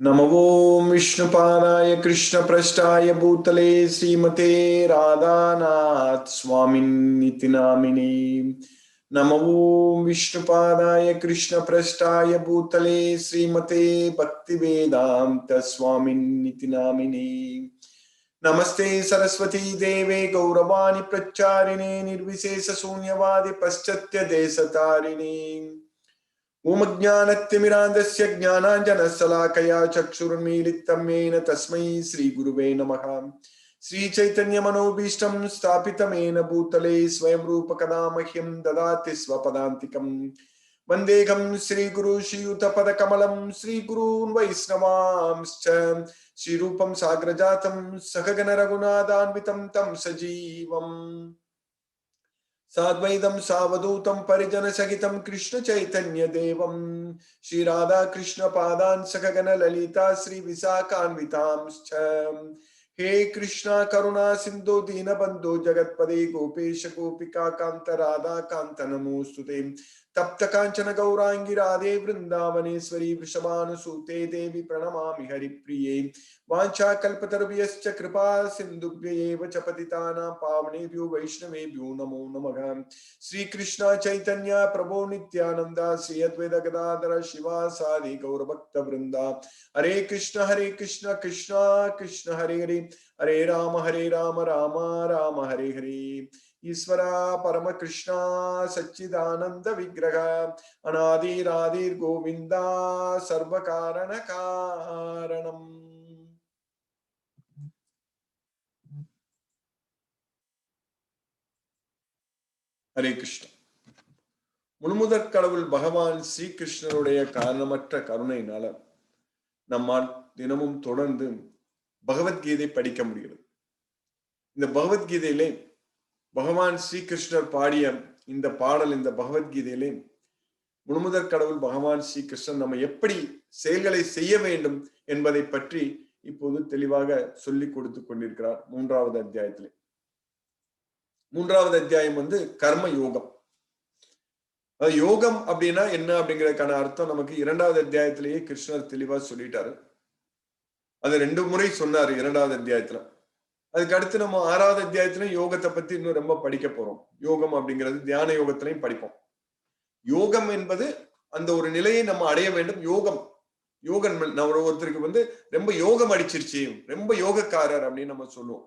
नमो विष्णुपादाय कृष्णप्रष्टाय भूतले श्रीमते राधानाथ स्वामिन्निति नामिने। नमो विष्णुपादाय कृष्णप्रष्टाय भूतले श्रीमते भक्तिवेदांत स्वामिन्निति नामिने। नमस्ते सरस्वती देवे गौरवाणी प्रचारिणे निर्विशेष शून्यवादि पश्चात्य देशतारिणे। ओम ज्ञानतिमिरान्धस्य ज्ञानाञ्जनशलाकया चक्षुरुन्मीलितं येन तस्मै श्रीगुरुवे नमः। श्रीचैतन्यमनोभीष्टं स्थापितं येन भूतले स्वयं रूपकदा मह्यं ददाति स्वपदान्तिकम्। वन्देऽहं श्रीगुरु श्रीयुतपदकमलं श्रीगुरून् वैष्णवांश्च श्रीरूपं साग्रजातं सहगण रघुनाथान्वितं तं सजीवम् साद्वैतं सावधूतं परिजन सहितं कृष्ण चैतन्य देवं श्री राधा कृष्ण पादान् सकगण ललिता श्री विशाखान्वितांश्च। हे कृष्णा करुणा सिंधु दीनबंधु जगत्पदे गोपेश गोपिका कांत राधा कांत नमोस्तुते। तप्त कांचन गौरांगी राधे वृंदावनेश्वरी वृषभानुसूते देवी प्रणमामि हरिप्रिये। वाञ्छाकल्पतरुभ्यश्च कृपा सिन्धुभ्यैव च पतितानां पावनेभ्यो वैष्णवेभ्यो नमो नमः। श्री कृष्ण चैतन्य प्रभो नित्यानंद श्री अद्वैत गदाधर शिवासादि गौरभक्त वृंदा। हरे कृष्ण कृष्ण कृष्ण हरे हरे, हरे राम राम राम हरे हरे। ईश्वर परम कृष्ण सच्चिदानंद विग्रह अनादिरादिर् गोविंदा सर्व कारण कारणम। हरे कृष्ण। முழுமுதற் கடவுள் பகவான் ஸ்ரீகிருஷ்ணருடைய காரணமற்ற கருணையினால நம்மால் தினமும் தொடர்ந்து பகவத்கீதை படிக்க முடிகிறது. இந்த பகவத்கீதையிலே பகவான் ஸ்ரீகிருஷ்ணர் பாடிய இந்த பாடல், இந்த பகவத்கீதையிலே முழுமுதற் கடவுள் பகவான் ஸ்ரீகிருஷ்ணன் நம்ம எப்படி செயல்களை செய்ய வேண்டும் என்பதை பற்றி இப்போது தெளிவாக சொல்லிக் கொடுத்து கொண்டிருக்கிறார். மூன்றாவது அத்தியாயத்திலே, மூன்றாவது அத்தியாயம் கர்ம யோகம். யோகம் அப்படின்னா என்ன அப்படிங்கிறதுக்கான அர்த்தம் நமக்கு இரண்டாவது அத்தியாயத்திலேயே கிருஷ்ணர் தெளிவா சொல்லிட்டாரு. அது 2 முறை சொன்னாரு இரண்டாவது அத்தியாயத்துல. அதுக்கு அடுத்து நம்ம 6வது அத்தியாயத்திலும் யோகத்தை பத்தி இன்னும் ரொம்ப படிக்க போறோம். யோகம் அப்படிங்கிறது தியான யோகத்திலையும் படிப்போம். யோகம் என்பது அந்த ஒரு நிலையை நம்ம அடைய வேண்டும். யோகம் யோகம் நம்ம ஒருத்தருக்கு ரொம்ப யோகம் அடிச்சிருச்சு, ரொம்ப யோகக்காரர் அப்படின்னு நம்ம சொல்லுவோம்.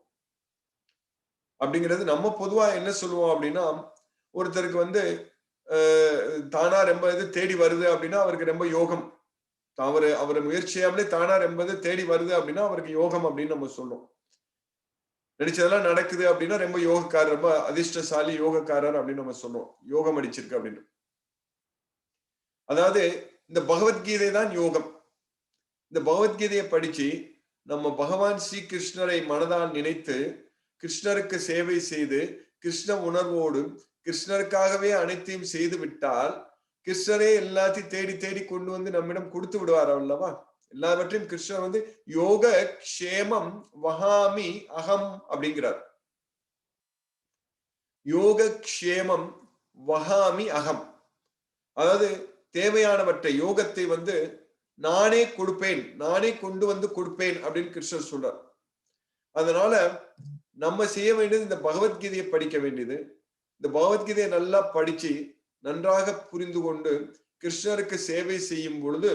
அப்படிங்கிறது நம்ம பொதுவா என்ன சொல்லுவோம் அப்படின்னா, ஒருத்தருக்கு தானா ரொம்ப இது தேடி வருது அப்படின்னா அவருக்கு ரொம்ப யோகம். அவர் முயற்சியாமலே தானா ரொம்ப தேடி வருது அப்படின்னா அவருக்கு யோகம் அப்படின்னு நம்ம சொல்லுவோம். நினைச்சதெல்லாம் நடக்குது அப்படின்னா ரொம்ப யோகக்காரர், ரொம்ப அதிர்ஷ்டசாலி யோகக்காரர் அப்படின்னு நம்ம சொல்லுவோம். யோகம் அடிச்சிருக்கு அப்படின்னு. அதாவது இந்த பகவத்கீதை தான் யோகம். இந்த பகவத்கீதையை படிச்சு நம்ம பகவான் ஸ்ரீகிருஷ்ணரை மனதால் நினைத்து கிருஷ்ணருக்கு சேவை செய்து கிருஷ்ண உணர்வோடு கிருஷ்ணருக்காகவே அனைத்தையும் செய்து விட்டால் கிருஷ்ணரே எல்லாத்தையும் தேடி தேடி கொண்டு நம்மிடம் கொடுத்து விடுவார் அல்லவா. எல்லாவற்றையும் கிருஷ்ணர் யோக க்ஷேமம் வஹாமி அகம் அப்படிங்கிறார். யோக க்ஷேமம் வஹாமி அகம், அதாவது தேவையானவற்றை யோகத்தை நானே கொடுப்பேன், நானே கொண்டு கொடுப்பேன் அப்படின்னு கிருஷ்ணர் சொல்றார். அதனால நம்ம செய்ய வேண்டியது இந்த பகவத்கீதையை படிக்க வேண்டியது. இந்த பகவத்கீதையை நல்லா படிச்சு நன்றாக புரிந்து கொண்டு கிருஷ்ணருக்கு சேவை செய்யும் பொழுது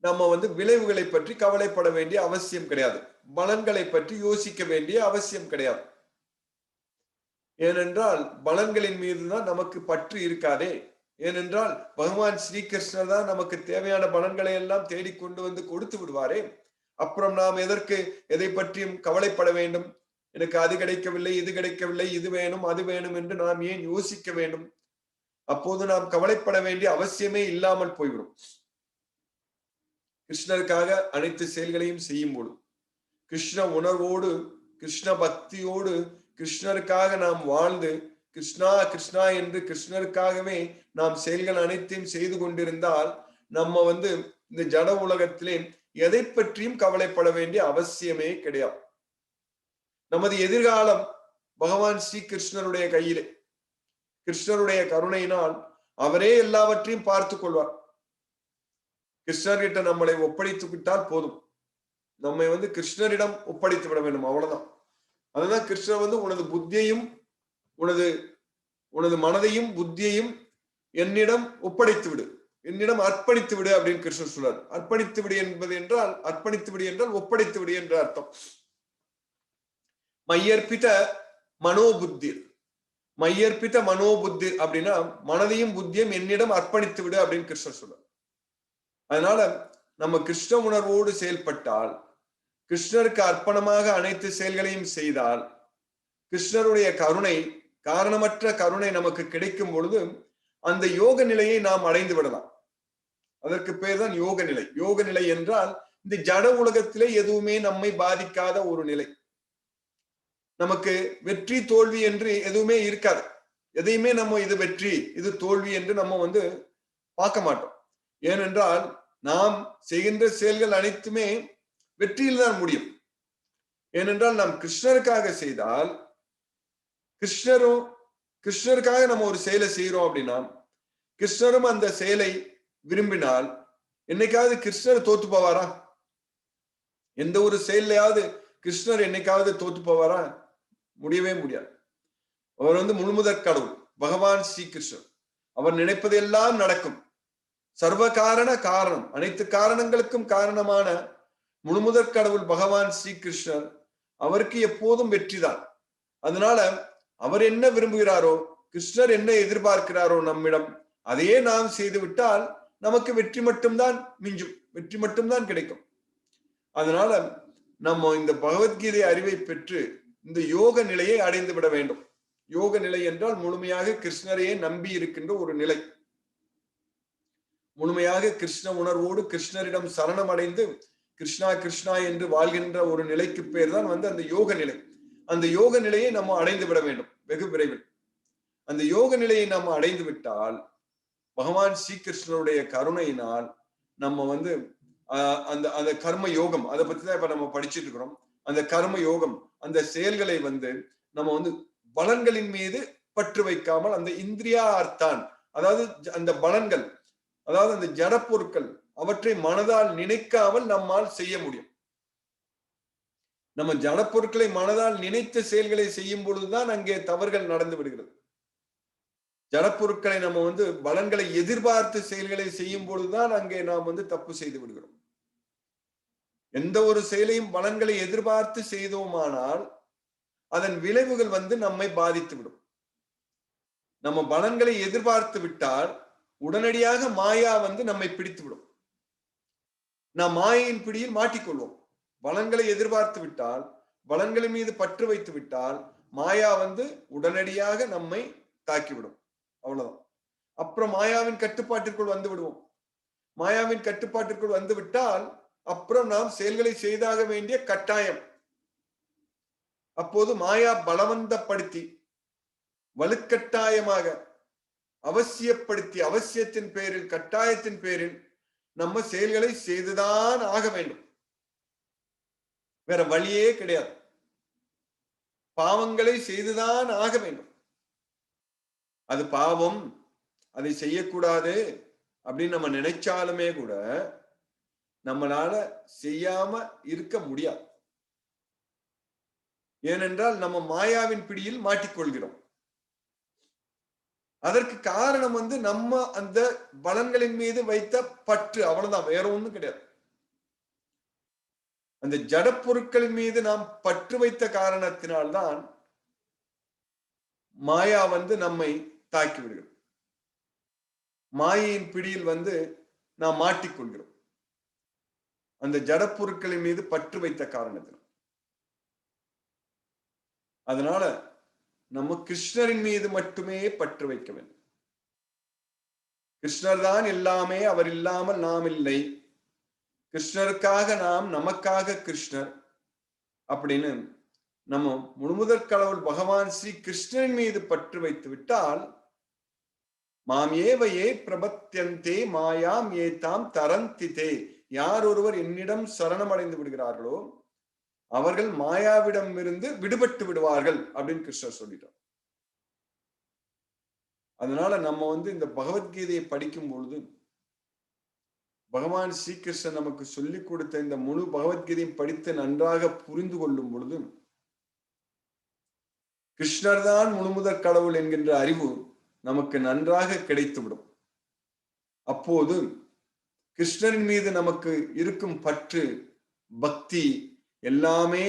நம்ம விளைவுகளை பற்றி கவலைப்பட வேண்டிய அவசியம் கிடையாது. பலன்களை பற்றி யோசிக்க வேண்டிய அவசியம் கிடையாது. ஏனென்றால் பலன்களின் மீதுதான் நமக்கு பற்று இருக்காதே. ஏனென்றால் பகவான் ஸ்ரீகிருஷ்ணர் தான் நமக்கு தேவையான பலன்களை எல்லாம் தேடி கொண்டு கொடுத்து விடுவாரே. அப்புறம் நாம் எதை பற்றியும் கவலைப்பட வேண்டும்? எனக்கு அது கிடைக்கவில்லை, இது கிடைக்கவில்லை, இது வேணும், அது வேணும் என்று நாம் ஏன் யோசிக்க வேண்டும்? அப்போது நாம் கவலைப்பட வேண்டிய அவசியமே இல்லாமல் போய்விடும். கிருஷ்ணருக்காக அனைத்து செயல்களையும் செய்யும் போது கிருஷ்ண உணர்வோடு கிருஷ்ண பக்தியோடு கிருஷ்ணருக்காக நாம் வாழ்ந்து கிருஷ்ணா கிருஷ்ணா என்று கிருஷ்ணருக்காகவே நாம் செயல்கள் அனைத்தையும் செய்து கொண்டிருந்தால் நம்ம இந்த ஜட உலகத்திலே எதை பற்றியும் கவலைப்பட வேண்டிய அவசியமே கிடையாது. நமது எதிர்காலம் பகவான் ஸ்ரீ கிருஷ்ணருடைய கையிலே. கிருஷ்ணருடைய கருணையினால் அவரே எல்லாவற்றையும் பார்த்து கொள்வார். கிருஷ்ணர்கிட்ட நம்மளை ஒப்படைத்து விட்டால் போதும். நம்மை வந்து கிருஷ்ணரிடம் ஒப்படைத்து விட வேண்டும், அவ்வளவுதான். அதுதான் கிருஷ்ணர் வந்து உனது புத்தியையும் உனது உனது மனதையும் புத்தியையும் என்னிடம் ஒப்படைத்து விடு, என்னிடம் அர்ப்பணித்து விடு அப்படின்னு கிருஷ்ணர் சொல்றார். அர்ப்பணித்து விடு என்பது என்றால், அர்ப்பணித்து விடு என்றால் ஒப்படைத்து விடு என்ற அர்த்தம். மையர்ப்பித மனோபுத்தி, மையர்ப்பித மனோபுத்தி அப்படின்னா மனதையும் புத்தியும் என்னிடம் அர்ப்பணித்து விடு அப்படின்னு கிருஷ்ணர் சொல்றார். அதனால நம்ம கிருஷ்ண உணர்வோடு செயல்பட்டால், கிருஷ்ணருக்கு அர்ப்பணமாக அனைத்து செயல்களையும் செய்தால், கிருஷ்ணருடைய கருணை, காரணமற்ற கருணை நமக்கு கிடைக்கும் பொழுது அந்த யோக நிலையை நாம் அடைந்து விடலாம். அதற்கு பேர் தான் யோக நிலை. யோக நிலை என்றால் இந்த ஜட உலகத்திலே எதுவுமே நம்மை பாதிக்காத ஒரு நிலை. நமக்கு வெற்றி தோல்வி என்று எதுவுமே இருக்காது. எதையுமே நம்ம இது வெற்றி இது தோல்வி என்று நம்ம வந்து பார்க்க மாட்டோம். ஏனென்றால் நாம் செய்கின்ற செயல்கள் அனைத்துமே வெற்றியில் தான் முடியும். ஏனென்றால் நாம் கிருஷ்ணருக்காக செய்தால், கிருஷ்ணருக்காக நம்ம ஒரு செயலை செய்யறோம் அப்படின்னா, கிருஷ்ணரும் அந்த செயலை விரும்பினால் என்னைக்காவது கிருஷ்ணர் தோத்து போவாரா? எந்த ஒரு செயலையாவது கிருஷ்ணர் என்னைக்காவது தோத்து போவாரா? முடியவே முடியாது. அவர் வந்து முழுமுதற் கடவுள், பகவான் ஸ்ரீகிருஷ்ணர். அவர் நினைப்பதெல்லாம் நடக்கும். சர்வ காரண காரணம், அனைத்து காரணங்களுக்கும் காரணமான முழுமுதற் கடவுள் பகவான் ஸ்ரீகிருஷ்ணர். அவருக்கு எப்போதும் வெற்றிதான். அதனால அவர் என்ன விரும்புகிறாரோ, கிருஷ்ணர் என்ன எதிர்பார்க்கிறாரோ நம்மிடம், அதையே நாம் செய்து விட்டால் நமக்கு வெற்றி மட்டும்தான் மிஞ்சும், வெற்றி மட்டும்தான் கிடைக்கும். அதனால நம்ம இந்த பகவத்கீதை அறிவை பெற்று இந்த யோக நிலையை அடைந்து விட வேண்டும். யோக நிலை என்றால் முழுமையாக கிருஷ்ணரையே நம்பி இருக்கின்ற ஒரு நிலை. முழுமையாக கிருஷ்ண உணர்வோடு கிருஷ்ணரிடம் சரணம் அடைந்து கிருஷ்ணா கிருஷ்ணா என்று வாழ்கின்ற ஒரு நிலைக்கு பேர் தான் வந்து அந்த யோக நிலை. அந்த யோக நிலையை நம்ம அடைந்து விட வேண்டும் வெகு விரைவில். அந்த யோக நிலையை நம்ம அடைந்து விட்டால், பகவான் ஸ்ரீகிருஷ்ணனுடைய கருணையினால் நம்ம வந்து அந்த அந்த கர்ம யோகம், அதை பத்தி தான் இப்ப நம்ம படிச்சுட்டு இருக்கிறோம். அந்த கர்ம யோகம், அந்த செயல்களை வந்து நம்ம வந்து பலன்களின் மீது பற்று வைக்காமல், அந்த இந்திரியா அர்த்தான், அதாவது அந்த பலன்கள், அதாவது அந்த ஜட பொருட்கள், அவற்றை மனதால் நினைக்காமல் நம்மால் செய்ய முடியும். நம்ம ஜட பொருட்களை மனதால் நினைத்த செயல்களை செய்யும் பொழுதுதான் அங்கே தவறுகள் நடந்து விடுகிறது. ஜடப்பொருட்களை நம்ம வந்து பலன்களை எதிர்பார்த்து செயல்களை செய்யும் பொழுதுதான் அங்கே நாம் வந்து தப்பு செய்து விடுகிறோம். எந்த ஒரு செயலையும் பலன்களை எதிர்பார்த்து செய்தோமானால் அதன் விளைவுகள் வந்து நம்மை பாதித்து விடும். நம்ம பலன்களை எதிர்பார்த்து விட்டால் உடனடியாக மாயா வந்து நம்மை பிடித்து விடும். நாம் மாயையின் பிடியில் மாட்டிக்கொள்வோம். பலன்களை எதிர்பார்த்து விட்டால், பலன்களின் மீது பற்று வைத்து விட்டால் மாயா வந்து உடனடியாக நம்மை தாக்கிவிடும். அவ்வளவுதான். அப்புறம் மாயாவின் கட்டுப்பாட்டிற்குள் வந்து விடுவோம். மாயாவின் கட்டுப்பாட்டிற்குள் வந்து விட்டால் அப்புறம் நாம் செயல்களை செய்தாக வேண்டிய கட்டாயம். அப்போது மாயா பலவந்தப்படுத்தி, வலுக்கட்டாயமாக, அவசியப்படுத்தி, அவசியத்தின் பேரில், கட்டாயத்தின் பேரில் நம்ம செயல்களை செய்துதான் ஆக வேண்டும். வேற வழியே கிடையாது. பாவங்களை செய்துதான் ஆக வேண்டும். அது பாவம், அதை செய்யக்கூடாது அப்படின்னு நம்ம நினைச்சாலுமே கூட நம்மளால செய்யாம இருக்க முடியாது. ஏனென்றால் நம்ம மாயாவின் பிடியில் மாட்டிக்கொள்கிறோம். அதற்கு காரணம் வந்து நம்ம அந்த பலன்களின் மீது வைத்த பற்று, அவ்வளவுதான், வேற ஒண்ணும் கிடையாது. அந்த ஜட பொருட்களின் மீது நாம் பற்று வைத்த காரணத்தினால்தான் மாயா வந்து நம்மை தாக்கி விடுகிறோம். மாயையின் பிடியில் வந்து நாம் மாட்டிக்கொள்கிறோம், அந்த ஜட பொருட்களின் மீது பற்று வைத்த காரணத்தினால். அதனால நம்ம கிருஷ்ணரின் மீது மட்டுமே பற்று வைக்க வேண்டும். கிருஷ்ணர் தான் எல்லாமே, அவர் இல்லாமல் நாம் இல்லை, கிருஷ்ணருக்காக நாம், நமக்காக கிருஷ்ணர் அப்படின்னு நம்ம முழுமுதற் கடவுள் பகவான் ஸ்ரீ கிருஷ்ணன் மீது பற்று வைத்து விட்டால், மாம் ஏவையே பிரபத்தியந்தே மாயாம் ஏதாம் தரந்திதே, யார் ஒருவர் என்னிடம் சரணமடைந்து விடுகிறார்களோ அவர்கள் மாயாவிடம் இருந்து விடுபட்டு விடுவார்கள் அப்படின்னு கிருஷ்ணர் சொல்லிட்டார். அதனால நம்ம வந்து இந்த பகவத்கீதையை படிக்கும் பொழுது பகவான் ஸ்ரீகிருஷ்ணன் நமக்கு சொல்லிக் கொடுத்த இந்த முழு பகவத்கீதையும் படித்து நன்றாக புரிந்து கொள்ளும் பொழுது கிருஷ்ணர் தான் முழுமுதற் கடவுள் என்கின்ற அறிவு நமக்கு நன்றாக கிடைத்துவிடும். அப்போது கிருஷ்ணரின் மீது நமக்கு இருக்கும் பற்று, பக்தி எல்லாமே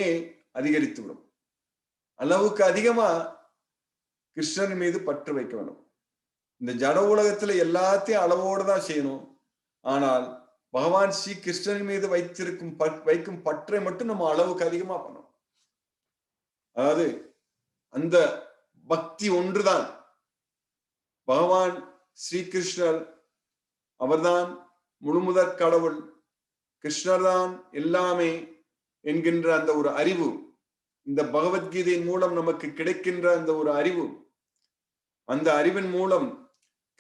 அதிகரித்துவிடும். அளவுக்கு அதிகமா கிருஷ்ணன் மீது பற்று வைக்க வேண்டும். இந்த ஜட உலகத்துல எல்லாத்தையும் அளவோடு தான் செய்யணும். ஆனால் பகவான் ஸ்ரீ கிருஷ்ணன் மீது வைக்கும் பற்றை மட்டும் நம்ம அளவுக்கு அதிகமா பண்ணணும். அதாவது அந்த பக்தி ஒன்றுதான். பகவான் ஸ்ரீகிருஷ்ணர் அவர்தான் முழுமுதற் கடவுள், கிருஷ்ணர் தான் எல்லாமே என்கின்ற அந்த ஒரு அறிவு, இந்த பகவத்கீதையின் மூலம் நமக்கு கிடைக்கின்ற அந்த ஒரு அறிவு, அந்த அறிவின் மூலம்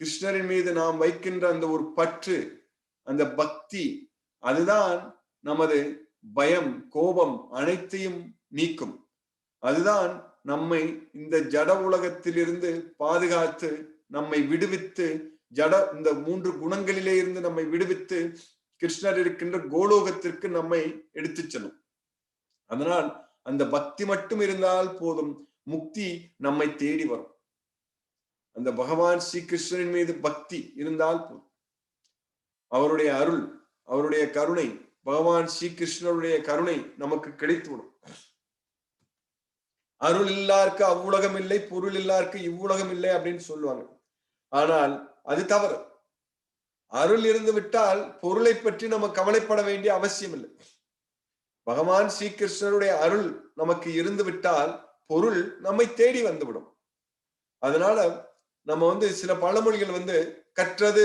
கிருஷ்ணரின் மீது நாம் வைக்கின்ற அந்த ஒரு பற்று, அந்த பக்தி, அதுதான் நமது பயம், கோபம் அனைத்தையும் நீக்கும். அதுதான் நம்மை இந்த ஜட உலகத்திலிருந்து பாதுகாத்து நம்மை விடுவித்து, இந்த 3 குணங்களிலே இருந்து நம்மை விடுவித்து கிருஷ்ணர் இருக்கின்ற கோலோகத்திற்கு நம்மை எடுத்து செல்லும். அதனால் அந்த பக்தி மட்டும் இருந்தால் போதும், முக்தி நம்மை தேடி வரும். அந்த பகவான் ஸ்ரீ கிருஷ்ணரின் மீது பக்தி இருந்தால் போதும், அவருடைய அருள், அவருடைய கருணை, பகவான் ஸ்ரீ கிருஷ்ணருடைய கருணை நமக்கு கிடைத்துவிடும். அருள் இல்லாருக்கு அவ்வுலகம் இல்லை, பொருள் இல்லாருக்கு இவ்வுலகம் இல்லை அப்படின்னு சொல்லுவாங்க. ஆனால் அது தவறு. அருள் இருந்து விட்டால் பொருளை பற்றி நம்ம கவலைப்பட வேண்டிய அவசியம் இல்லை. பகவான் ஸ்ரீகிருஷ்ணருடைய அருள் நமக்கு இருந்து விட்டால் பொருள் நம்மை தேடி வந்துவிடும். அதனால நம்ம சில பழமொழிகள் கற்றது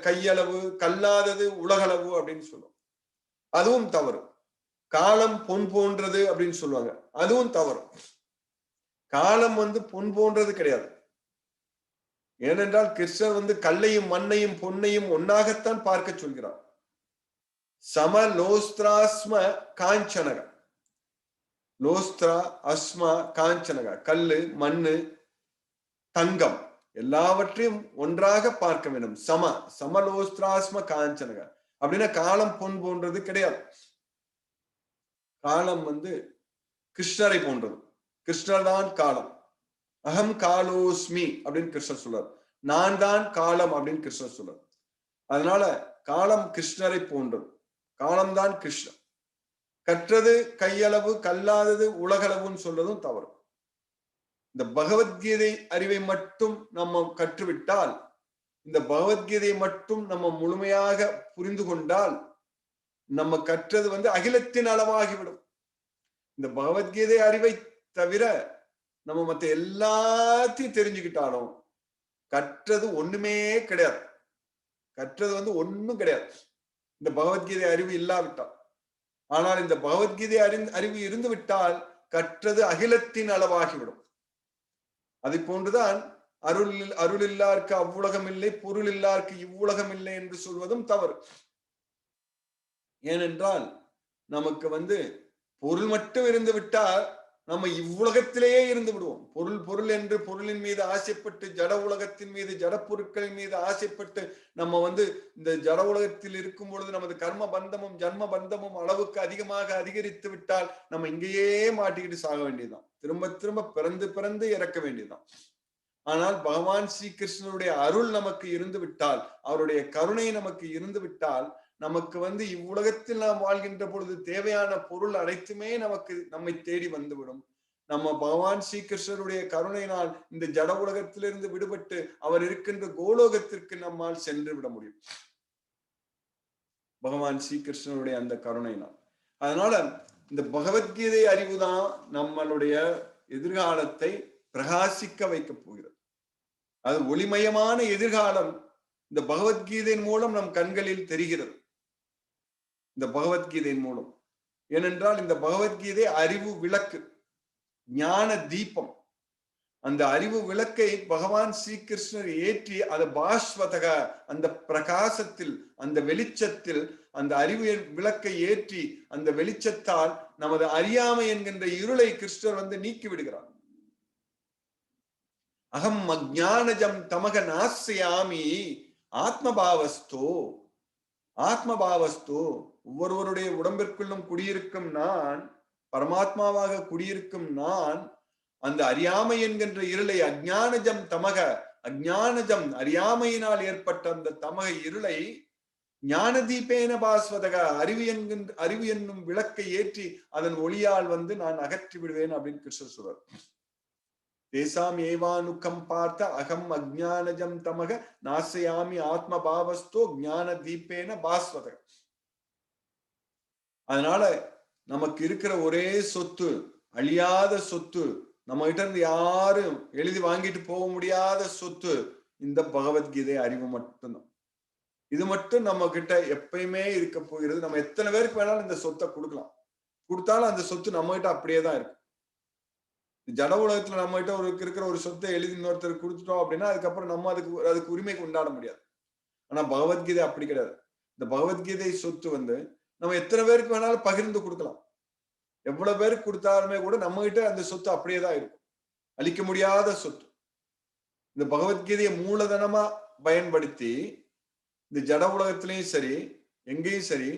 கையளவு, கல்லாதது உலகளவு அப்படின்னு சொல்லுவோம். அதுவும் தவறு. காலம் பொன் போன்றது அப்படின்னு சொல்லுவாங்க, அதுவும் தவறு. காலம் பொன் போன்றது கிடையாது. ஏனென்றால் கிருஷ்ணர் கல்லையும் மண்ணையும் பொன்னையும் ஒன்னாகத்தான் பார்க்க சொல்கிறார். சம லோஸ்திராஸ்ம காஞ்சனக, லோஸ்திரா அஸ்மா காஞ்சனக, கல்லு, மண்ணு, தங்கம் எல்லாவற்றையும் ஒன்றாக பார்க்க வேண்டும். சமலோஸ்திராஸ்ம காஞ்சனக அப்படின்னா காலம் பொன் போன்றது கிடையாது. காலம் கிருஷ்ணரை போன்றது. கிருஷ்ணர் தான் காலம். அகம் காலோஸ்மி அப்படின்னு கிருஷ்ணர் சொல்றார். நான் தான் காலம் அப்படின்னு கிருஷ்ணர் சொல்றார். அதனால காலம் கிருஷ்ணரை போன்றது. காலம்தான் கிருஷ்ணர். கற்றது கையளவு, கல்லாதது உலகளவுன்னு சொல்றதும் தவறு. இந்த பகவத்கீதை அறிவை மட்டும் நம்ம கற்றுவிட்டால், இந்த பகவத்கீதை மட்டும் நம்ம முழுமையாக புரிந்து கொண்டால், நம்ம கற்றது அகிலத்தின் அளவாகிவிடும். இந்த பகவத்கீதை அறிவை தவிர நம்ம மத்த எல்லாத்தையும் தெரிஞ்சுக்கிட்டாலும் கற்றது ஒண்ணுமே கிடையாது. கற்றது ஒண்ணும் கிடையாது இந்த பகவத்கீதை அறிவு இல்லாவிட்டால். ஆனால் இந்த பகவத்கீதை அறிவு இருந்து விட்டால் கற்றது அகிலத்தின் அளவாகிவிடும். அதை போன்றுதான் அருள் இல்லாருக்கு அவ்வுலகம் இல்லை, பொருள் இல்லாருக்கு இவ்வுலகம் இல்லை என்று சொல்வதும் தவறு. ஏனென்றால் நமக்கு பொருள் மட்டும் இருந்து விட்டால் நம்ம இவ்வுலகத்திலேயே இருந்து விடுவோம். பொருள் என்று பொருளின் மீது ஆசைப்பட்டு, ஜட உலகத்தின் மீது, ஜட பொருட்களின் மீது ஆசைப்பட்டு நம்ம இந்த ஜட உலகத்தில் இருக்கும் பொழுது நமது கர்ம பந்தமும் ஜன்ம பந்தமும் அளவுக்கு அதிகமாக அதிகரித்து விட்டால் நம்ம இங்கேயே மாட்டிக்கிட்டு சாக வேண்டியதுதான். திரும்ப திரும்ப பிறந்து பிறந்து இறக்க வேண்டியதுதான். ஆனால் பகவான் ஸ்ரீ கிருஷ்ணனுடைய அருள் நமக்கு இருந்து விட்டால், அவருடைய கருணை நமக்கு இருந்து விட்டால், நமக்கு இவ்வுலகத்தில் நாம் வாழ்கின்ற பொழுது தேவையான பொருள் அனைத்துமே நம்மை தேடி வந்துவிடும். நம்ம பகவான் ஸ்ரீகிருஷ்ணருடைய கருணையினால் இந்த ஜட உலகத்திலிருந்து விடுபட்டு அவர் இருக்கின்ற கோலோகத்திற்கு நம்மால் சென்று விட முடியும், பகவான் ஸ்ரீகிருஷ்ணருடைய அந்த கருணையினால். அதனால இந்த பகவத்கீதை அறிவுதான் நம்மளுடைய எதிர்காலத்தை பிரகாசிக்க வைக்க போகிறது. அது ஒளிமயமான எதிர்காலம் இந்த பகவத்கீதையின் மூலம் நம் கண்களில் தெரிகிறது. இந்த பகவத்கீதையின் மூலம். ஏனென்றால் இந்த பகவத்கீதை அறிவு விளக்கு, ஞான தீபம். அந்த அறிவு விளக்கை பகவான் ஸ்ரீகிருஷ்ணர் ஏற்றி அதை பாஸ்வதக, அந்த பிரகாசத்தில், அந்த வெளிச்சத்தில், அந்த அறிவு விளக்கை ஏற்றி அந்த வெளிச்சத்தால் நமது அறியாமை என்கின்ற இருளை கிருஷ்ணர் நீக்கி விடுகிறார். அகம் அஜ்ஞானஜம் தமக நாஸ்யாமி ஆத்மபாவஸ்தோ. ஆத்மபாவஸ்து, ஒவ்வொருவருடைய உடம்பிற்குள்ளும் குடியிருக்கும் நான், பரமாத்மாவாக குடியிருக்கும் நான், அந்த அறியாமை என்கின்ற இருளை, அஜ்ஞானஜம் தமக, அஜ்ஞானஜம் அறியாமையினால் ஏற்பட்ட அந்த தமக இருளை ஞான தீபேன பாஸ்வதக, அறிவு என்னும் விளக்கை ஏற்றி அதன் ஒளியால் நான் அகற்றி விடுவேன் அப்படின்னு கிருஷ்ணர் சொல்றார். தேசாம் ஏவானுக்கம் பார்த்த அகம் அஜ்ஞானஜம் தமக நாசயாமி ஆத்ம பாவஸ்தோ ஞான தீபேன பாஸ்வதக. அதனால நமக்கு இருக்கிற ஒரே சொத்து, அழியாத சொத்து, நம்ம கிட்ட இருந்து யாரும் எழுதி வாங்கிட்டு போக முடியாத சொத்து இந்த பகவத்கீதை அறிவு மட்டும்தான். இது மட்டும் நம்ம கிட்ட எப்பயுமே இருக்க போகிறது. நம்ம எத்தனை பேருக்கு வேணாலும் இந்த சொத்தை கொடுக்கலாம், கொடுத்தாலும் அந்த சொத்து நம்ம கிட்ட அப்படியே தான் இருக்கு. ஜட உலகத்துல நம்ம கிட்ட இருக்கிற ஒரு சொத்தை எழுதி இன்னொருத்தருக்கு கொடுத்துட்டோம் அப்படின்னா அதுக்கப்புறம் நம்ம அதுக்கு உரிமை கொண்டாட முடியாது. ஆனா பகவத்கீதை அப்படி கிடையாது. இந்த பகவத்கீதை சொத்து நம்ம எத்தனை பேருக்கு வேணாலும் பகிர்ந்து கொடுக்கலாம். எவ்வளவு பேருக்கு கொடுத்தாலுமே கூட நம்ம கிட்ட அந்த சொத்து அப்படியே தான் இருக்கும். அழிக்க முடியாத சொத்து. இந்த பகவத்கீதையை மூலதனமா பயன்படுத்தி இந்த ஜட உலகத்திலையும் சரி, எங்கேயும் சரி,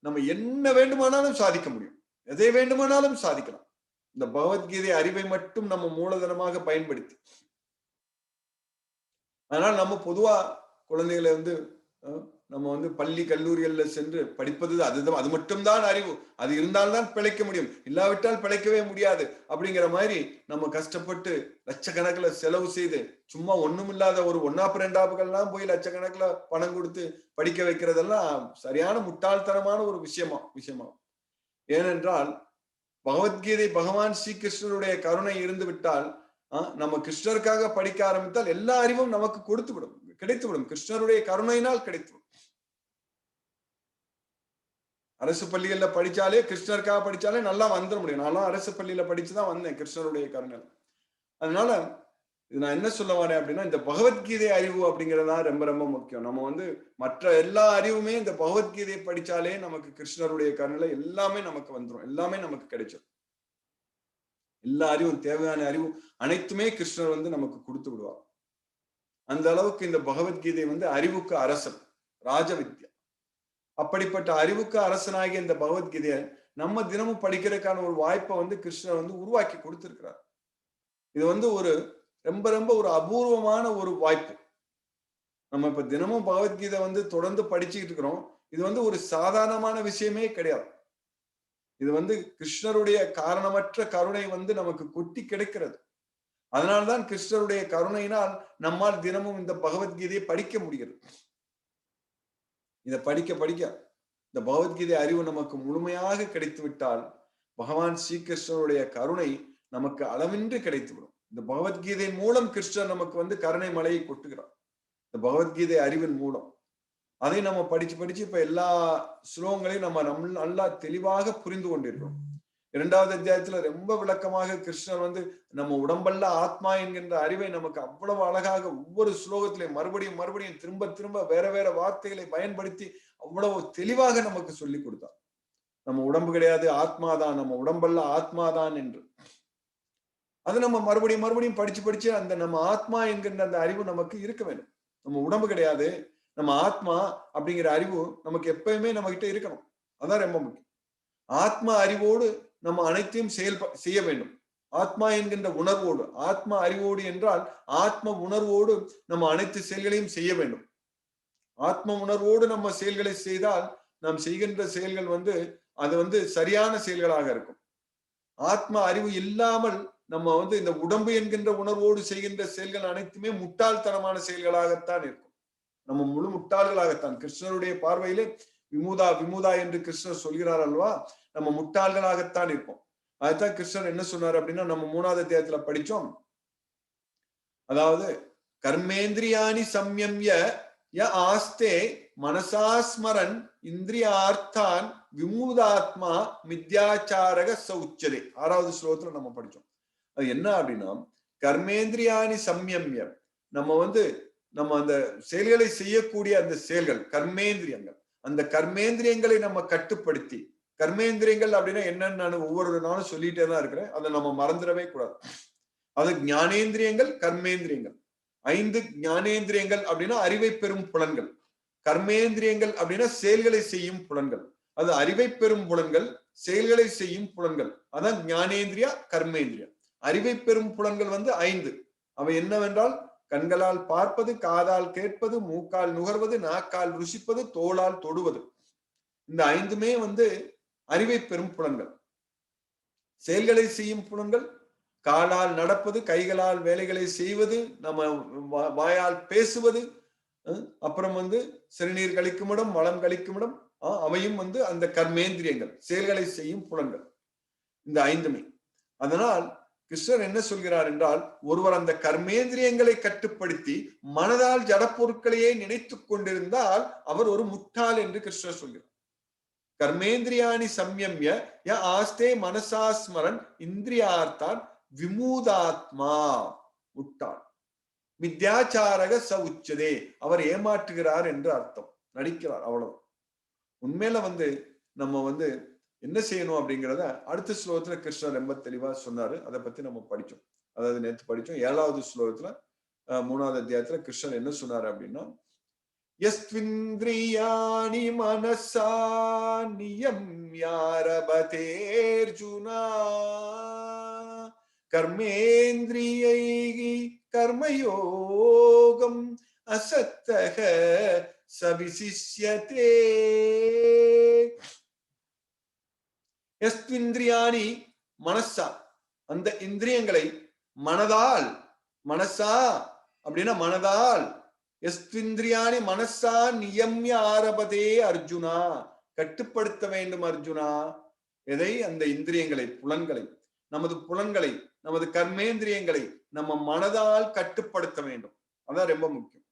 நம்ம என்ன வேண்டுமானாலும் சாதிக்க முடியும். எதை வேண்டுமானாலும் சாதிக்கலாம். இந்த பகவத்கீதை அறிவை மட்டும் நம்ம மூலதனமாக பயன்படுத்தி. அதனால நம்ம பொதுவா குழந்தைகளை நம்ம பள்ளி கல்லூரிகள்ல சென்று படிப்பது அது மட்டும்தான் அறிவு. அது இருந்தால்தான் பிழைக்க முடியும், இல்லாவிட்டால் பிழைக்கவே முடியாது அப்படிங்கிற மாதிரி நம்ம கஷ்டப்பட்டு லட்சக்கணக்கில் செலவு செய்து சும்மா ஒண்ணும் இல்லாத ஒரு 1ஆப் 2ஆப்புகள்லாம் போய் லட்சக்கணக்கில் பணம் கொடுத்து படிக்க வைக்கிறதெல்லாம் சரியான முட்டாள்தனமான ஒரு விஷயமா. ஏனென்றால் பகவத்கீதை பகவான் ஸ்ரீகிருஷ்ணருடைய கருணை இருந்து விட்டால், நம்ம கிருஷ்ணருக்காக படிக்க ஆரம்பித்தால் எல்லா அறிவும் நமக்கு கிடைத்துவிடும். கிருஷ்ணருடைய கருணையினால் கிடைத்துவிடும். அரசு பள்ளிகள்ல படிச்சாலே, கிருஷ்ணருக்காக படிச்சாலே நல்லா வந்துட முடியும். நான்லாம் அரசு பள்ளியில படிச்சுதான் வந்தேன் கிருஷ்ணருடைய கருணை. அதனால இது நான் என்ன சொல்ல வரேன் அப்படின்னா, இந்த பகவத்கீதை அறிவு அப்படிங்கிறதா ரொம்ப ரொம்ப முக்கியம். நம்ம மற்ற எல்லா அறிவுமே இந்த பகவத்கீதையை படிச்சாலே நமக்கு கிருஷ்ணருடைய கருணை எல்லாமே நமக்கு வந்துடும், எல்லாமே நமக்கு கிடைச்சிடும். எல்லா அறிவும், தேவையான அறிவு அனைத்துமே கிருஷ்ணர் நமக்கு கொடுத்து விடுவார். அந்த அளவுக்கு இந்த பகவத்கீதை அறிவுக்கு அரசன், ராஜவித்யா. அப்படிப்பட்ட அறிவுக்கு அரசனாகிய இந்த பகவத்கீதையை நம்ம தினமும் படிக்கிறதுக்கான ஒரு வாய்ப்பை கிருஷ்ணர் உருவாக்கி கொடுத்திருக்கிறார். இது ஒரு ரொம்ப ரொம்ப ஒரு அபூர்வமான ஒரு வாய்ப்பு. நம்ம இப்ப தினமும் பகவத்கீதை தொடர்ந்து படிச்சுக்கிட்டு இருக்கிறோம். இது ஒரு சாதாரணமான விஷயமே கிடையாது. இது கிருஷ்ணருடைய காரணமற்ற கருணை நமக்கு கொட்டி கிடைக்கிறது. அதனால்தான் கிருஷ்ணருடைய கருணையினால் நம்மால் தினமும் இந்த பகவத்கீதையை படிக்க முடிகிறது. இதை படிக்க இந்த பகவத்கீதை அறிவு நமக்கு முழுமையாக கிடைத்து விட்டால் பகவான் ஸ்ரீகிருஷ்ணருடைய கருணை நமக்கு அளவின்றி கிடைத்துவிடும். இந்த பகவத்கீதை மூலம் கிருஷ்ணர் நமக்கு கருணை மலையை கொட்டுகிறார். இந்த பகவத்கீதை அறிவின் மூலம் அதை நம்ம படிச்சு இப்ப எல்லா ஸ்லோகங்களையும் நம்ம நல்லா தெளிவாக புரிந்து கொண்டிருக்கிறோம். 2வது அத்தியாயத்துல ரொம்ப விளக்கமாக கிருஷ்ணர் நம்ம உடம்பல்ல ஆத்மா என்கின்ற அறிவை நமக்கு அவ்வளவு அழகாக ஒவ்வொரு ஸ்லோகத்திலையும் மறுபடியும் திரும்ப வேற வார்த்தைகளை பயன்படுத்தி அவ்வளவு தெளிவாக நமக்கு சொல்லி கொடுத்தார். நம்ம உடம்பு கிடையாது, ஆத்மாதான், நம்ம உடம்பல்ல ஆத்மாதான் என்று. அது நம்ம மறுபடியும் படிச்சு அந்த நம்ம ஆத்மா என்கின்ற அந்த அறிவு நமக்கு இருக்க வேண்டும். நம்ம உடம்பு கிடையாது, நம்ம ஆத்மா அப்படிங்கிற அறிவு நமக்கு எப்பயுமே நம்ம கிட்ட இருக்கணும். அதான் ரொம்ப முக்கியம். ஆத்மா அறிவோடு நம்ம அனைத்தையும் செய்ய வேண்டும். ஆத்மா என்கின்ற உணர்வோடு, ஆத்மா அறிவோடு என்றால் ஆத்ம உணர்வோடு நம்ம அனைத்து செயல்களையும் செய்ய வேண்டும். ஆத்ம உணர்வோடு நம்ம செயல்களை செய்தால் நாம் செய்கின்ற செயல்கள் அது சரியான செயல்களாக இருக்கும். ஆத்ம அறிவு இல்லாமல் நம்ம இந்த உடம்பு என்கின்ற உணர்வோடு செய்கின்ற செயல்கள் அனைத்துமே முட்டாள்தனமான செயல்களாகத்தான் இருக்கும். நம்ம முழு முட்டாள்களாகத்தான். கிருஷ்ணருடைய பார்வையிலே விமுதா என்று கிருஷ்ணர் சொல்கிறார் அல்லவா, நம்ம முட்டாள்களாகத்தான் இருப்போம். அதுதான் கிருஷ்ணர் என்ன சொன்னார் அப்படின்னா, நம்ம 3வது அத்தியாயத்துல படிச்சோம். அதாவது கர்மேந்திரியாணி சம்யம்ய ய ஆஸ்தே மனசாஸ்மரன் இந்திரியார்த்தான் விமுதாத்மா மித்யாச்சாரக சௌச்சதே. 6வது ஸ்லோகத்துல நம்ம படிச்சோம். அது என்ன அப்படின்னா, கர்மேந்திரியாணி சம்யம்ய, நம்ம அந்த செயல்களை செய்யக்கூடிய அந்த செயல்கள் கர்மேந்திரியங்கள், அந்த கர்மேந்திரியங்களை நம்ம கட்டுப்படுத்தி, கர்மேந்திரியங்கள் அப்படின்னா என்னன்னு நான் ஒவ்வொரு நாளும் சொல்லிட்டே தான் இருக்கிறேன், அதை நம்ம மறந்துடவே கூடாது. அது ஞானேந்திரியங்கள், கர்மேந்திரியங்கள். 5 ஞானேந்திரியங்கள் அப்படின்னா அறிவை பெறும் புலன்கள். கர்மேந்திரியங்கள் அப்படின்னா செயல்களை செய்யும் புலன்கள், அது அறிவை பெறும் புலன்கள், செயல்களை செய்யும் புலன்கள். அதான் ஞானேந்திரியா கர்மேந்திரியா. அறிவை பெறும் புலன்கள் 5. அவை என்னவென்றால் கண்களால் பார்ப்பது, காதால் கேட்பது, மூக்கால் நுகர்வது, நாக்கால் ருசிப்பது, தோளால் தொடுவது. இந்த 5மே அறிவை பெறும் புலன்கள். செயல்களை செய்யும் புலன்கள் காலால் நடப்பது, கைகளால் வேலைகளை செய்வது, நம்ம வாயால் பேசுவது, அப்புறம் சிறுநீர் கழிக்கும் இடம், மலம் கழிக்கும் இடம், அவையும் அந்த கர்மேந்திரியங்கள், செயல்களை செய்யும் புலன்கள். இந்த 5மே. அதனால் கிருஷ்ணர் என்ன சொல்கிறார் என்றால், ஒருவர் அந்த கர்மேந்திரியங்களை கட்டுப்படுத்தி மனதால் ஜடப்பொருட்களையே நினைத்துக் கொண்டிருந்தால் அவர் ஒரு முட்டாள் என்று கிருஷ்ணர் சொல்கிறார். கர்மேந்திரியாணி சம்யம்ய ய ஆஸ்தே மனசாஸ்மரன் இந்திரியார்த்தான் விமூதாத்மா, முட்டாள். வித்யாச்சாரக ச உச்சதே, அவர் ஏமாற்றுகிறார் என்று அர்த்தம், நடிக்கிறார், அவ்வளவு. உண்மையில நம்ம என்ன செய்யணும் அப்படிங்கிறத அடுத்த ஸ்லோகத்துல கிருஷ்ணர் ரொம்ப தெளிவா சொன்னாரு. அதை பத்தி நம்ம படிச்சோம். அதாவது நேற்று படிச்சோம். 7வது ஸ்லோகத்துல 3வது அத்தியாயத்துல கிருஷ்ணர் என்ன சொன்னாரு அப்படின்னா, யஸ்விந்திரியாணி மனசா நியம்யாரபதேர்ஜுனா கர்மேந்திரியைஹி கர்மயோகம் அசக்தஹ சவிசிஷ்யதே. யஸ்விந்திரியாணி மனசா, அந்த இந்திரியங்களை மனதால், மனசா அப்படின்னா மனதால், யஸ்விந்திரியாணி மனசா நியம்ய ஆரபதே அர்ஜுனா, கட்டுப்படுத்த வேண்டும் அர்ஜுனா. எதை? அந்த இந்திரியங்களை, புலன்களை, நமது புலன்களை, நமது கர்மேந்திரியங்களை நம்ம மனதால் கட்டுப்படுத்த வேண்டும். அதான் ரொம்ப முக்கியம்.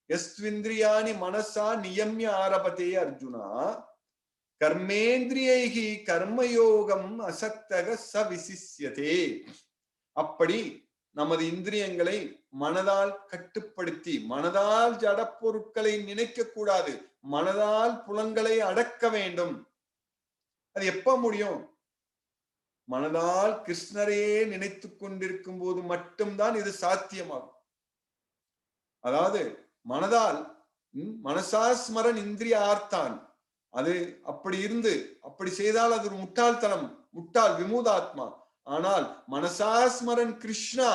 யஸ்விந்திரியாணி மனசா நியம்ய ஆரபதே அர்ஜுனா கர்மேந்திரியைஹி கர்மயோகம் அசக்தக சவிசிஷ்யதே. அப்படி நமது இந்திரியங்களை மனதால் கட்டுப்படுத்தி, மனதால் ஜட பொருட்களை நினைக்க கூடாது, மனதால் புலன்களை அடக்க வேண்டும். அது எப்ப முடியும்? மனதால் கிருஷ்ணரையே நினைத்துக் கொண்டிருக்கும் போது மட்டும்தான் இது சாத்தியமாகும். அதாவது மனதால் மனசாஸ்மரன் இந்திரிய ஆர்த்தான், அது அப்படி இருந்து அப்படி செய்தால் அது ஒரு முட்டாள்தனம், முட்டாள், விமூதாத்மா. ஆனால் மனசாஸ்மரன் கிருஷ்ணா,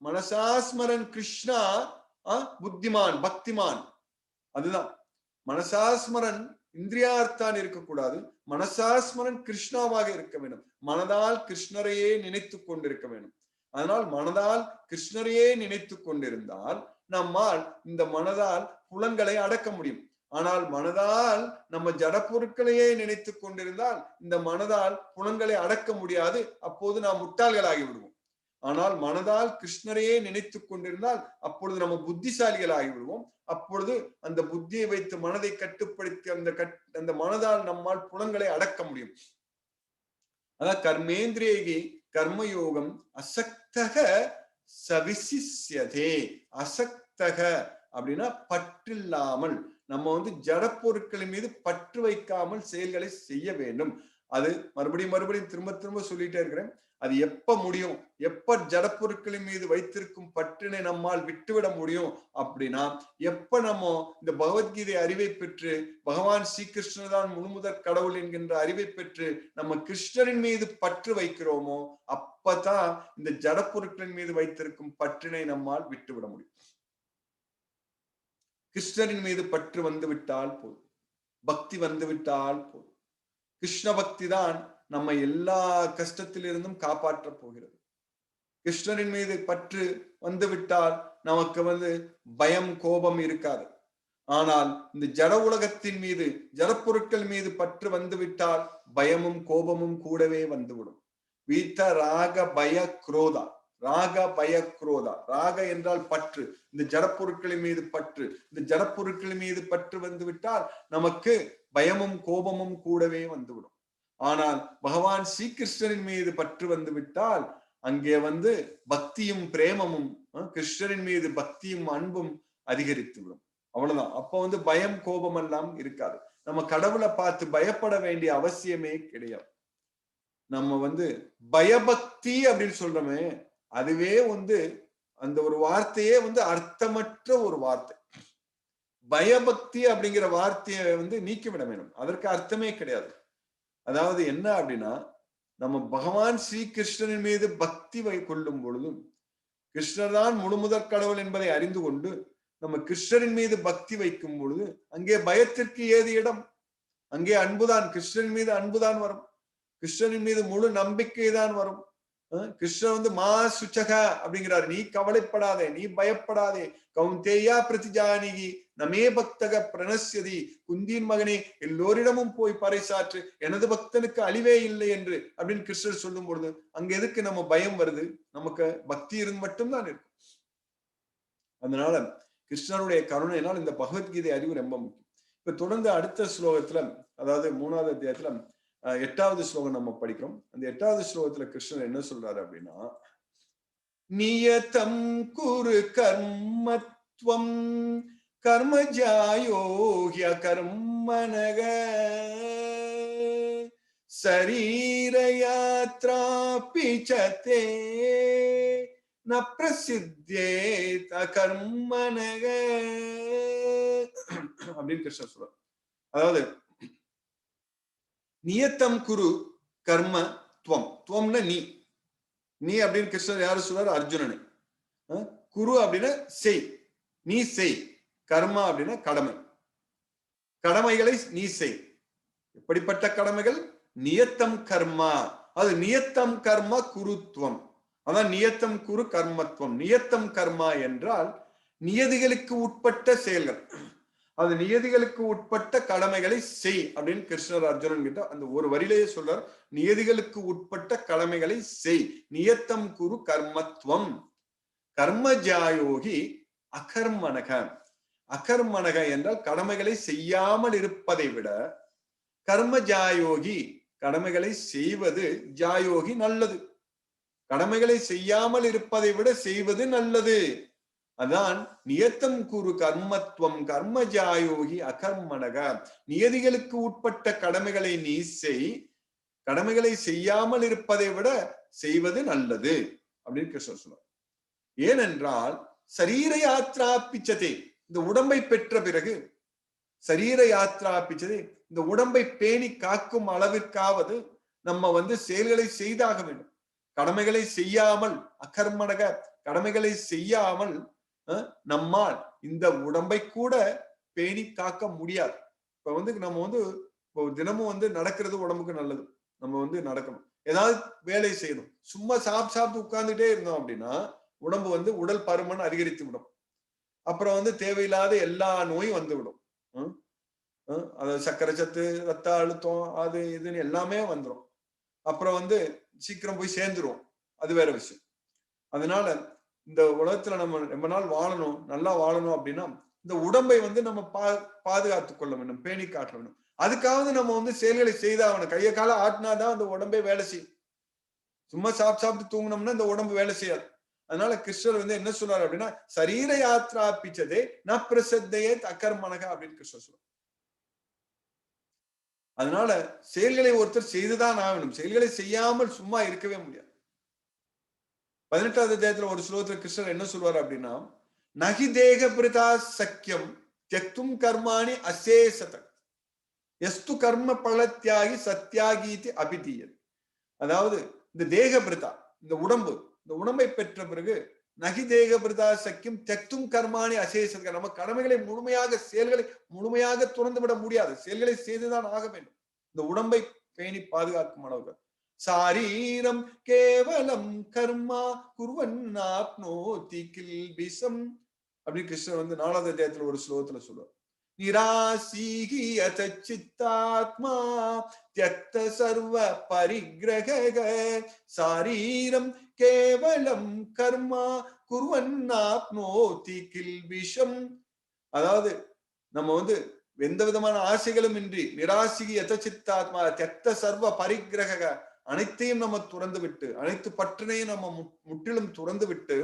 மனசாஸ்மரன் கிருஷ்ணா புத்திமான், பக்திமான். அதுதான் மனசாஸ்மரன் இந்திரியார்த்தான் இருக்கக்கூடாது, மனசாஸ்மரன் கிருஷ்ணாவாக இருக்க வேண்டும். மனதால் கிருஷ்ணரையே நினைத்துக் கொண்டிருக்க வேண்டும். அதனால் மனதால் கிருஷ்ணரையே நினைத்துக் கொண்டிருந்தால் நம்மால் இந்த மனதால் புலன்களை அடக்க முடியும். ஆனால் மனதால் நம்ம ஜட பொருட்களையே நினைத்துக் கொண்டிருந்தால் இந்த மனதால் புலன்களை அடக்க முடியாது. அப்போது நாம் முட்டாள்களாகி விடுவோம். ஆனால் மனதால் கிருஷ்ணரையே நினைத்துக் கொண்டிருந்தால் அப்பொழுது நம்ம புத்திசாலிகள் ஆகி விடுவோம். அப்பொழுது அந்த புத்தியை வைத்து மனதை கட்டுப்படுத்தி அந்த மனதால் நம்மால் புலன்களை அடக்க முடியும். அதான் கர்மேந்திரியேகி கர்மயோகம் அசக்தக சவிசிஷ்யதே. அசக்தக அப்படின்னா பற்றில்லாமல், நம்ம ஜட பொருட்களின் மீது பற்று வைக்காமல் செயல்களை செய்ய வேண்டும். அது மறுபடியும் திரும்ப திரும்ப சொல்லிட்டே இருக்கிறேன். அது எப்ப முடியும்? எப்ப ஜட பொருட்களின் மீது வைத்திருக்கும் பற்றினை நம்மால் விட்டுவிட முடியும் அப்படின்னா, எப்ப நம்ம இந்த பகவத்கீதை அறிவை பெற்று பகவான் ஸ்ரீகிருஷ்ணர் தான் முழுமுதற் கடவுள் என்கின்ற அறிவை பெற்று நம்ம கிருஷ்ணரின் மீது பற்று வைக்கிறோமோ அப்பதான் இந்த ஜட பொருட்களின் மீது வைத்திருக்கும் பற்றினை நம்மால் விட்டுவிட முடியும். கிருஷ்ணரின் மீது பற்று விட்டால் போதும், பக்தி விட்டால் போதும். கிருஷ்ண பக்தி தான் நம்ம எல்லா கஷ்டத்திலிருந்தும் காப்பாற்ற போகிறது. கிருஷ்ணரின் மீது பற்று விட்டால் நமக்கு பயம், கோபம் இருக்காது. ஆனால் இந்த ஜட உலகத்தின் மீது, ஜட பொருட்கள் மீது பற்று விட்டால் பயமும் கோபமும் கூடவே வந்துவிடும். வீத்த ராக பய குரோதா, ராக பய குரோதா. ராக என்றால் பற்று, இந்த ஜடப்பொருட்களின் மீது பற்று. இந்த ஜடப்பொருட்களின் மீது பற்று விட்டால் நமக்கு பயமும் கோபமும் கூடவே வந்துவிடும். ஆனால் பகவான் ஸ்ரீகிருஷ்ணரின் மீது பற்று விட்டால் அங்கே பக்தியும் பிரேமமும், கிருஷ்ணரின் மீது பக்தியும் அன்பும் அதிகரித்து விடும். அவ்வளவுதான். அப்ப பயம் கோபம் எல்லாம் இருக்காது. நம்ம கடவுளை பார்த்து பயப்பட வேண்டிய அவசியமே கிடையாது. நம்ம பயபக்தி அப்படின்னு சொல்றோமே, அதுவே அந்த ஒரு வார்த்தையே அர்த்தமற்ற ஒரு வார்த்தை. பயபக்தி அப்படிங்கிற வார்த்தையை வந்து நீக்கிவிட வேண்டும். அதற்கு அர்த்தமே கிடையாது. அதாவது என்ன அப்படின்னா, நம்ம பகவான் ஸ்ரீகிருஷ்ணனின் மீது பக்தி கொள்ளும் பொழுதும், கிருஷ்ணர் தான் முழுமுதற் கடவுள் என்பதை அறிந்து கொண்டு நம்ம கிருஷ்ணரின் மீது பக்தி வைக்கும் பொழுது அங்கே பயத்திற்கு ஏது இடம்? அங்கே அன்புதான், கிருஷ்ணரின் மீது அன்புதான் வரும், கிருஷ்ணரின் மீது முழு நம்பிக்கை தான் வரும். கிருஷ்ணர் வந்து மா சுச்சக அப்படிங்கிறார், நீ கவலைப்படாதே, நீ பயப்படாதே, கௌந்தேயா பிரதிஜானிகி நமே பக்தக பிரணஸ்யதி, குந்தியின் மகனே எல்லோரிடமும் போய் பறைசாற்று, எனது பக்தனுக்கு அழிவே இல்லை என்று அப்படின்னு கிருஷ்ணர் சொல்லும் பொழுது அங்க எதுக்கு நம்ம பயம் வருது? நமக்கு பக்தி இருந்து மட்டும்தான் இருக்கும். அதனால கிருஷ்ணருடைய கருணையினால் இந்த பகவத்கீதை அறிவு ரொம்ப முக்கியம். இப்ப தொடர்ந்து அடுத்த ஸ்லோகத்துல, அதாவது 3வது அத்தியாயத்துல 8வது ஸ்லோகம் நம்ம படிக்கிறோம். அந்த 8வது ஸ்லோகத்துல கிருஷ்ணர் என்ன சொல்றாரு அப்படின்னா, நியதம் குரு கர்மத்வம் கர்மஜாயோஹ்ய கர்மணக சரீர யாத்ரா பிச்சதே ந பிரசித்தேத கர்மணக அப்படின்னு கிருஷ்ணர் சொல்றார். அதாவது நியத்தம் குரு கர்ம துவம், துவம்னா நீ, நீ அப்படின்னு கிருஷ்ணர் யாரு சொல்றாரு? அர்ஜுனனை. குரு அப்படின்னா செய், நீ செய். கர்மா அப்படின்னா கடமை, கடமைகளை நீ செய். எப்படிப்பட்ட கடமைகள்? நியத்தம் கர்மா, அது நியத்தம் கர்ம குருத்துவம், அதான் நியத்தம் குரு கர்மத்துவம். நியத்தம் கர்மா என்றால் நியதிகளுக்கு உட்பட்ட செயல்கள், அது நியதிகளுக்கு உட்பட்ட கடமைகளை செய் அப்படின்னு கிருஷ்ணர் அர்ஜுனன் கிட்ட அந்த ஒரு வரியிலேயே சொல்றார். நியதிகளுக்கு உட்பட்ட கடமைகளை செய், நியத்தம் குரு கர்மத்துவம். கர்மஜாயோகி அகர்மனக, அகர்மனக என்றால் கடமைகளை செய்யாமல் இருப்பதை விட கர்மஜாயோகி கடமைகளை செய்வது, ஜாயோகி நல்லது. கடமைகளை செய்யாமல் இருப்பதை விட செய்வது நல்லது. அதான் நியத்தம் குரு கர்மத்துவம் கர்மஜாயோகி அகர்மனக. நியதிகளுக்கு உட்பட்ட கடமைகளை நீ செய், கடமைகளை செய்யாமல் இருப்பதை விட செய்வது நல்லது அப்படின்னு கிருஷ்ணர் சொல்றார். ஏனென்றால் சரீர யாத்ரா பிச்சதே, இந்த உடம்பை பெற்ற பிறகு சரீர யாத்ரா பிச்சதே, இந்த உடம்பை பேணி காக்கும் அளவிற்காவது நம்ம வந்து செயல்களை செய்தாக வேண்டும். கடமைகளை செய்யாமல், அகர்மனக கடமைகளை செய்யாமல் நம்மால் இந்த உடம்பை கூட பேணி காக்க முடியாது. இப்ப வந்து நம்ம வந்து தினமும் வந்து நடக்கிறது உடம்புக்கு நல்லது, நம்ம வந்து நடக்கணும், ஏதாவது வேலை செய்யணும். சும்மா சாப்பிட்டு உட்கார்ந்துட்டே இருந்தோம் அப்படின்னா உடம்பு வந்து உடல் பருமன் அதிகரித்து விடும். அப்புறம் வந்து தேவையில்லாத எல்லா நோயும் வந்து விடும். அதாவது சர்க்கரை சத்து, ரத்த அழுத்தம், அது இதுன்னு எல்லாமே வந்துடும். அப்புறம் வந்து சீக்கிரம் போய் சேர்ந்துரும், அது வேற விஷயம். அதனால இந்த உலகத்துல நம்ம ரொம்ப நாள் வாழணும், நல்லா வாழணும் அப்படின்னா இந்த உடம்பை வந்து நம்ம பாதுகாத்துக் கொள்ள வேண்டும், பேணி காட்ட வேண்டும். அதுக்காவது நம்ம வந்து செயல்களை செய்தாகணும். கையை கால ஆட்டினாதான் அந்த உடம்பே வேலை செய்யும். சும்மா சாப்பிட்டு தூங்கினோம்னா இந்த உடம்பு வேலை செய்யாது. அதனால கிருஷ்ணர் வந்து என்ன சொல்றாரு அப்படின்னா, சரீர யாத்ரா பிச்சதே ந பிரசித்தையே அகர்மனக அப்படின்னு கிருஷ்ணர் சொல்றார். அதனால செயல்களை ஒருத்தர் செய்துதான் ஆகணும், செயல்களை செய்யாமல் சும்மா இருக்கவே முடியாது. 18வது அத்தியாயத்துல ஒரு ஸ்லோகத்துல கிருஷ்ணர் என்ன சொல்வார் அப்படின்னா, நகி தேக பிரதா சக்கியம் தியக்தும் கர்மாணி அசேஷத எஸ்து கர்ம பலத்தியாகி சத்தியாகீதி அபிதீயது. அதாவது இந்த தேக பிரதா, இந்த உடம்பை பெற்ற பிறகு நகி தேக பிரதா சக்கியம் தியக்தும் கர்மாணி அசேஷத, நம்ம கடமைகளை முழுமையாக, செயல்களை முழுமையாக துறந்து விட முடியாது, செயல்களை செய்துதான் ஆக வேண்டும் இந்த உடம்பை பேணி பாதுகாக்கும் அளவுக்கு. சாரீரம் கேவலம் கர்மா குர்வன்னாப்னோதி கில்பிஷம் அப்படி கிருஷ்ணர் வந்து 4வது அத்தியாயத்துல ஒரு ஸ்லோகத்துல சொல்லுவார். நிராசீகி அச்சித்தாத்மா த்யக்த சர்வ பரிக்ரக சாரீரம் கேவலம் கர்மா குர்வன்னாப்னோதி கில்பிஷம். அதாவது நம்ம வந்து எந்த விதமான ஆசைகளும் இன்றி, நிராசிகி யதசித்தாத்மா த்யக்த சர்வ பரிக்ரக, அனைத்தையும் நம்ம துறந்து விட்டு, அனைத்து பற்றினையும் நம்ம முற்றிலும் துறந்து விட்டு,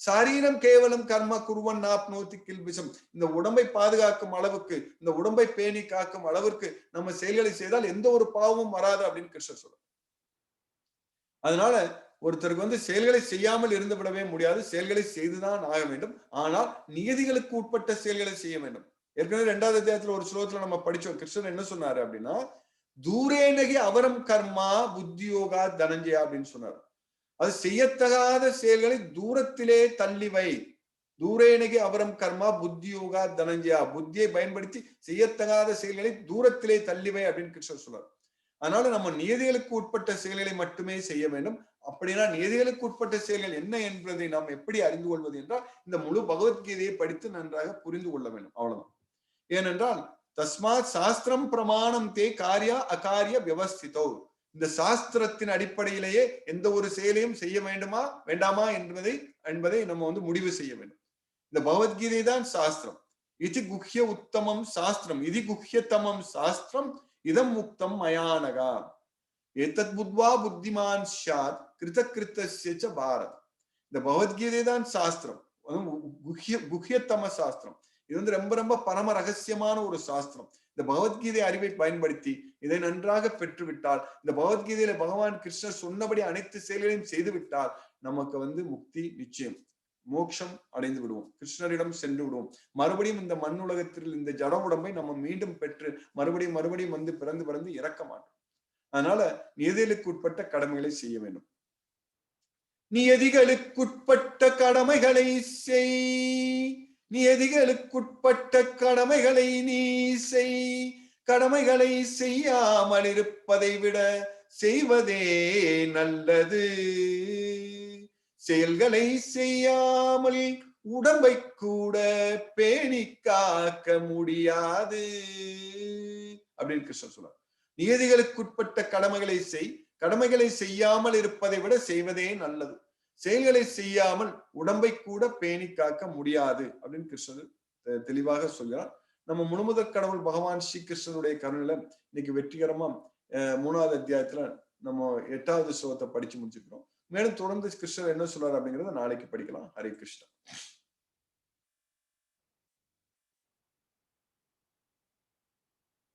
சாரீரம் கேவலம் கர்ம குருவன் நாப்னோதி கில்பிஷம், இந்த உடம்பை பாதுகாக்கும் அளவுக்கு, இந்த உடம்பை பேணி காக்கும் அளவிற்கு நம்ம செயல்களை செய்தால் எந்த ஒரு பாவமும் வராது அப்படின்னு கிருஷ்ணர் சொல்றார். அதனால ஒருத்தருக்கு வந்து செயல்களை செய்யாமல் இருந்து விடவே முடியாது, செயல்களை செய்துதான் ஆக வேண்டும். ஆனால் நியதிகளுக்கு உட்பட்ட செயல்களை செய்ய வேண்டும். ஏற்கனவே 2வது அத்தியாயத்துல ஒரு ஸ்லோகத்துல நம்ம படிச்சோம். கிருஷ்ணர் என்ன சொன்னாரு அப்படின்னா, தூரேனகி அவரம் கர்மா புத்தியோகா தனஞ்சயா அப்படின்னு சொன்னார். அது செய்யத்தகாத செயல்களை தூரத்திலே தள்ளிவை. தூரேனகி அவரம் கர்மா புத்தியோகா தனஞ்சயா, புத்தியை பயன்படுத்தி செய்யத்தகாத செயல்களை தூரத்திலே தள்ளிவை அப்படின்னு கிருஷ்ணர் சொல்றார். அதனால நம்ம நியதிகளுக்கு உட்பட்ட செயல்களை மட்டுமே செய்ய வேண்டும். அப்படின்னா நியதிகளுக்கு உட்பட்ட செயல்கள் என்ன என்பதை நாம் எப்படி அறிந்து கொள்வது என்றால், இந்த முழு பகவத்கீதையை படித்து நன்றாக புரிந்து கொள்ள வேண்டும். அவ்வளவுதான். ஏனென்றால் தஸ்மாத் சாஸ்திரம் பிரமாணம் தே காரியா அகாரிய வியவஸ்திதோ, இந்த சாஸ்திரத்தின் அடிப்படையிலேயே எந்த ஒரு செயலையும் செய்ய வேண்டுமா வேண்டாமா என்பதை நம்ம முடிவு செய்ய வேண்டும். இந்த பகவத்கீதை தான் சாஸ்திரம். இது குஹ்ய உத்தமம் சாஸ்திரம், இது குஹ்யதமம் சாஸ்திரம், இதம் முக்தம் மயானகா ஏதத் புத்வா புத்திமான் ஷாத் கிருத கிருத்தஸ்ய பாரத். இந்த பகவத்கீதை தான் சாஸ்திரம், குஹ்யத்தம சாஸ்திரம். இது ரொம்ப ரொம்ப பரம ரகசியமான ஒரு சாஸ்திரம். இந்த பகவத்கீதை அறிவை பயன்படுத்தி இதை நன்றாக பெற்றுவிட்டால், இந்த பகவத்கீதையில பகவான் கிருஷ்ணர் சொன்னபடி அனைத்து செயல்களையும் செய்துவிட்டால் நமக்கு முக்தி நிச்சயம், மோட்சம் அடைந்து விடுவோம், கிருஷ்ணரிடம் சென்று விடுவோம். மறுபடியும் இந்த மண்ணுலகத்தில் இந்த ஜட உடம்பை நம்ம மீண்டும் பெற்று மறுபடியும் மறுபடியும் பிறந்து பிறந்து இறக்க மாட்டோம். அதனால நியதிகளுக்கு உட்பட்ட கடமைகளை செய்ய வேண்டும். நியதிகளுக்குட்பட்ட கடமைகளை செய், நியதிகளுக்குட்பட்ட கடமைகளை நீ செய், கடமைகளை செய்யாமல் இருப்பதை விட செய்வதே நல்லது. செயல்களை செய்யாமல் உடம்பை கூட பேணி காக்க முடியாது அப்படின்னு கிருஷ்ணன் சொல்றார். நியதிகளுக்குட்பட்ட கடமைகளை செய், கடமைகளை செய்யாமல் இருப்பதை விட செய்வதே நல்லது. செயல்களை செய்யாமல் உடம்பை கூட பேணி காக்க முடியாது அப்படின்னு கிருஷ்ணர் தெளிவாக சொல்கிறார். நம்ம முழுமுதற் கடவுள் பகவான் ஸ்ரீகிருஷ்ணனுடைய கருணையில இன்னைக்கு வெற்றிகரமா 3வது அத்தியாயத்துல நம்ம 8வது ஸ்லோகத்தை படிச்சு முடிச்சுக்கிறோம். மேலும் தொடர்ந்து கிருஷ்ணர் என்ன சொல்றாரு அப்படிங்கறத நாளைக்கு படிக்கலாம். ஹரே கிருஷ்ணா.